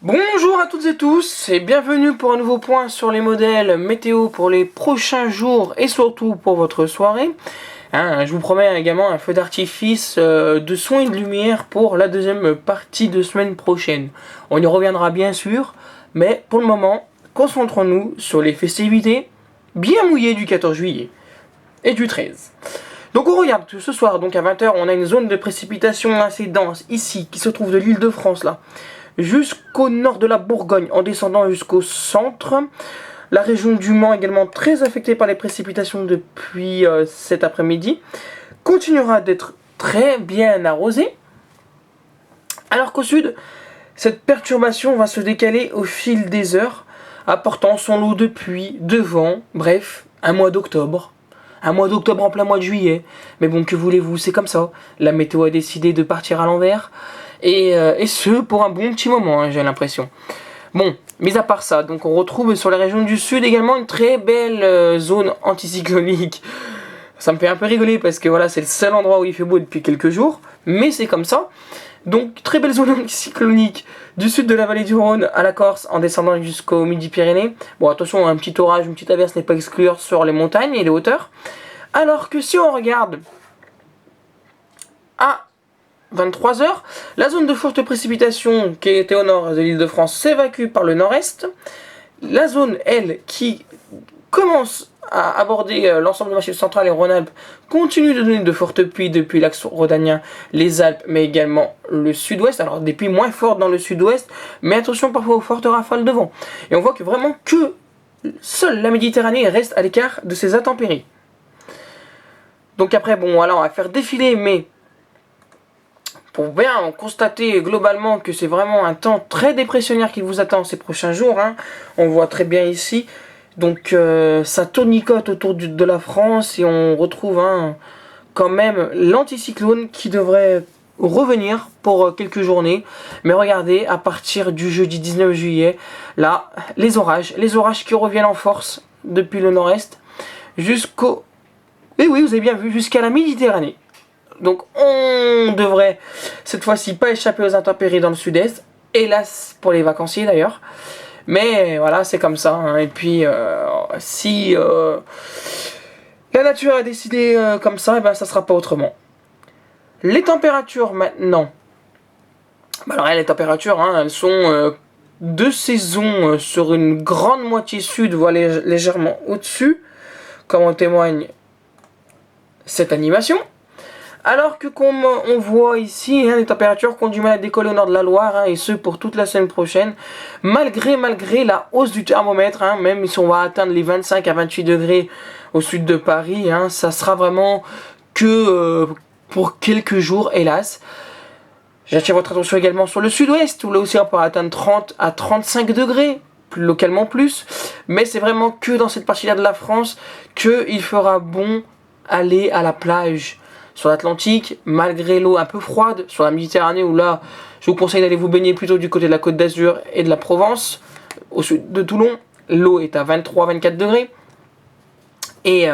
Bonjour à toutes et tous et bienvenue pour un nouveau point sur les modèles météo pour les prochains jours et surtout pour votre soirée. Je vous promets également un feu d'artifice de son et de lumière pour la deuxième partie de semaine prochaine. On y reviendra bien sûr, mais pour le moment, concentrons-nous sur les festivités bien mouillées du 14 juillet et du 13. Donc on regarde que ce soir, donc à 20h, on a une zone de précipitation assez dense ici qui se trouve de l'île de France là, jusqu'au nord de la Bourgogne en descendant jusqu'au centre. La région du Mans également très affectée par les précipitations depuis cet après-midi continuera d'être très bien arrosée. Alors qu'au sud, cette perturbation va se décaler au fil des heures, apportant son lot de pluie, de vent, bref, un mois d'octobre. Un mois d'octobre en plein mois de juillet. Mais bon, que voulez-vous, c'est comme ça. La météo a décidé de partir à l'envers. Et ce, pour un bon petit moment, j'ai l'impression. Bon, mis à part ça, donc on retrouve sur les régions du sud également une très belle zone anticyclonique. Ça me fait un peu rigoler parce que voilà, c'est le seul endroit où il fait beau depuis quelques jours. Mais c'est comme ça. Donc, très belle zone anticyclonique du sud de la vallée du Rhône à la Corse en descendant jusqu'au Midi-Pyrénées. Bon, attention, un petit orage, une petite averse n'est pas exclure sur les montagnes et les hauteurs. Alors que si on regarde à 23h, la zone de forte précipitation qui était au nord de l'île de France s'évacue par le nord-est. La zone, elle, qui commence à aborder l'ensemble du Massif central et Rhône-Alpes, continue de donner de fortes pluies depuis l'axe rhodanien, les Alpes, mais également le sud-ouest. Alors des pluies moins fortes dans le sud-ouest, mais attention parfois aux fortes rafales de vent. Et on voit que vraiment que seule la Méditerranée reste à l'écart de ces intempéries. Donc après, bon voilà, on va faire défiler, mais pour bien constater globalement que c'est vraiment un temps très dépressionnaire qui vous attend ces prochains jours, on voit très bien ici. Donc ça tournicote autour de la France et on retrouve quand même l'anticyclone qui devrait revenir pour quelques journées. Mais regardez, à partir du jeudi 19 juillet, là, les orages qui reviennent en force depuis le nord-est jusqu'au... Et oui, vous avez bien vu, jusqu'à la Méditerranée. Donc on devrait cette fois-ci pas échapper aux intempéries dans le sud-est, hélas pour les vacanciers d'ailleurs. Mais voilà, c'est comme ça. Et puis, si la nature a décidé comme ça, et ben ça sera pas autrement. Les températures maintenant. Alors les températures, elles sont de saison sur une grande moitié sud, voire légèrement au-dessus, comme en témoigne cette animation. Alors que comme on voit ici, les températures qui ont du mal à décoller au nord de la Loire, et ce pour toute la semaine prochaine, malgré la hausse du thermomètre, même si on va atteindre les 25 à 28 degrés au sud de Paris, ça sera vraiment que pour quelques jours, hélas. J'attire votre attention également sur le sud-ouest, où là aussi on peut atteindre 30 à 35 degrés, localement plus, mais c'est vraiment que dans cette partie-là de la France qu'il fera bon aller à la plage. Sur l'Atlantique, malgré l'eau un peu froide, sur la Méditerranée où là, je vous conseille d'aller vous baigner plutôt du côté de la Côte d'Azur et de la Provence, au sud de Toulon, l'eau est à 23-24 degrés. Et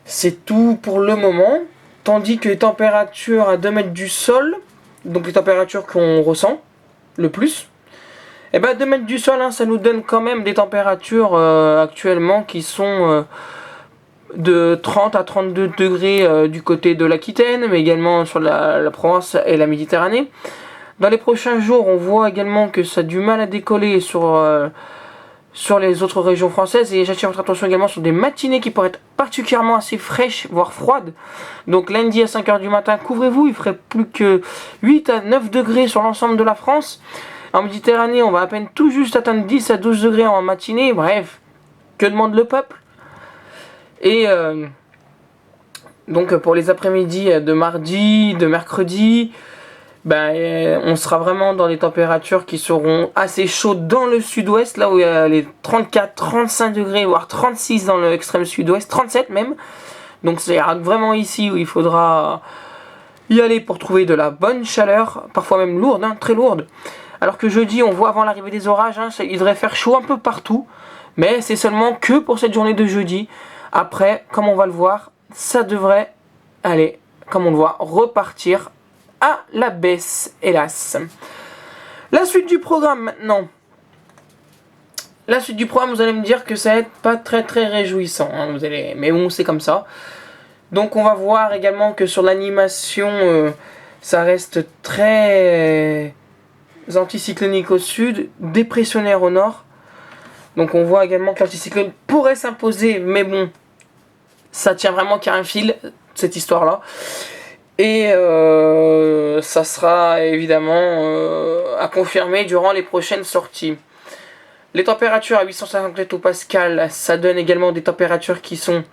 c'est tout pour le moment, tandis que les températures à 2 mètres du sol, donc les températures qu'on ressent le plus, et ben 2 mètres du sol, ça nous donne quand même des températures actuellement qui sont... de 30 à 32 degrés du côté de l'Aquitaine, mais également sur la Provence et la Méditerranée. Dans les prochains jours, on voit également que ça a du mal à décoller sur les autres régions françaises, et j'attire votre attention également sur des matinées qui pourraient être particulièrement assez fraîches, voire froides. Donc lundi à 5h du matin, couvrez-vous, il ferait plus que 8 à 9 degrés sur l'ensemble de la France. En Méditerranée, on va à peine tout juste atteindre 10 à 12 degrés en matinée, bref, que demande le peuple? Et donc pour les après-midi de mardi, de mercredi, on sera vraiment dans des températures qui seront assez chaudes dans le sud-ouest, là où il y a les 34, 35 degrés, voire 36 dans l'extrême sud-ouest, 37 même. Donc c'est vraiment ici où il faudra y aller pour trouver de la bonne chaleur, parfois même lourde, très lourde. Alors que jeudi, on voit avant l'arrivée des orages, il devrait faire chaud un peu partout, mais c'est seulement que pour cette journée de jeudi. Après, comme on va le voir, ça devrait aller, comme on le voit, repartir à la baisse, hélas. La suite du programme maintenant. La suite du programme, vous allez me dire que ça va être pas très réjouissant, hein, mais bon, c'est comme ça. Donc on va voir également que sur l'animation, ça reste très anticyclonique au sud, dépressionnaire au nord. Donc on voit également que l'anticyclone pourrait s'imposer, mais bon, ça tient vraiment qu'à un fil, cette histoire-là. Et ça sera évidemment à confirmer durant les prochaines sorties. Les températures à 850 hectopascales, ça donne également des températures qui sont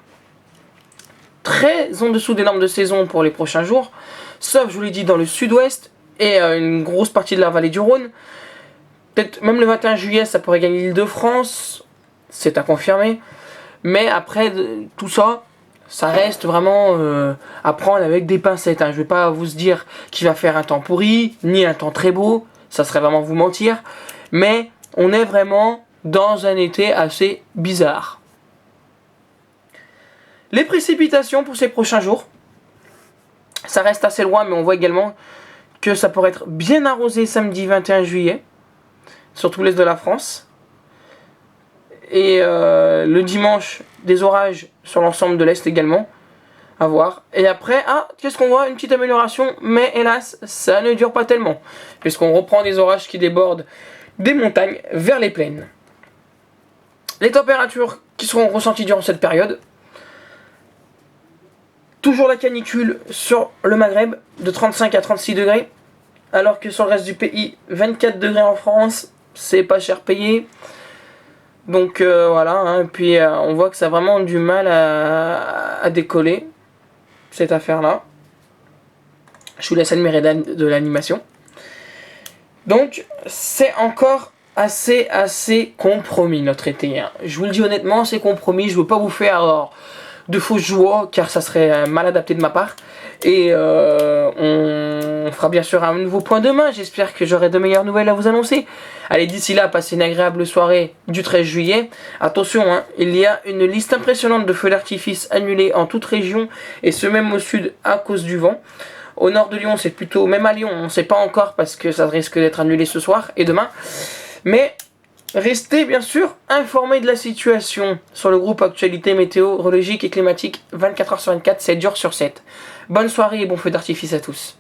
très en dessous des normes de saison pour les prochains jours. Sauf, je vous l'ai dit, dans le sud-ouest et une grosse partie de la vallée du Rhône. Peut-être même le 21 juillet, ça pourrait gagner l'Île-de-France. C'est à confirmer. Mais après tout ça, ça reste vraiment à prendre avec des pincettes. Hein. Je ne vais pas vous dire qu'il va faire un temps pourri, ni un temps très beau. Ça serait vraiment vous mentir. Mais on est vraiment dans un été assez bizarre. Les précipitations pour ces prochains jours, ça reste assez loin, mais on voit également que ça pourrait être bien arrosé samedi 21 juillet, sur tout l'est de la France. Et le dimanche, des orages sur l'ensemble de l'Est également, à voir. Et après, qu'est-ce qu'on voit? Une petite amélioration, mais hélas, ça ne dure pas tellement, puisqu'on reprend des orages qui débordent des montagnes vers les plaines. Les températures qui seront ressenties durant cette période, toujours la canicule sur le Maghreb de 35 à 36 degrés, alors que sur le reste du pays, 24 degrés en France, c'est pas cher payé. Donc voilà, hein. Puis on voit que ça a vraiment du mal à décoller, cette affaire-là. Je vous laisse admirer de l'animation. Donc c'est encore assez compromis notre été. Hein. Je vous le dis honnêtement, c'est compromis. Je veux pas vous faire de fausses joies, car ça serait mal adapté de ma part. Et on fera bien sûr un nouveau point demain. J'espère que j'aurai de meilleures nouvelles à vous annoncer. Allez, d'ici là, passez une agréable soirée du 13 juillet. Attention, hein, il y a une liste impressionnante de feux d'artifice annulés en toute région, et ce même au sud à cause du vent. Au nord de Lyon, c'est plutôt, même à Lyon, on ne sait pas encore parce que ça risque d'être annulé ce soir et demain. Mais restez bien sûr informés de la situation sur le groupe Actualité météorologique et climatique 24h sur 24, 7 jours sur 7. Bonne soirée et bon feu d'artifice à tous.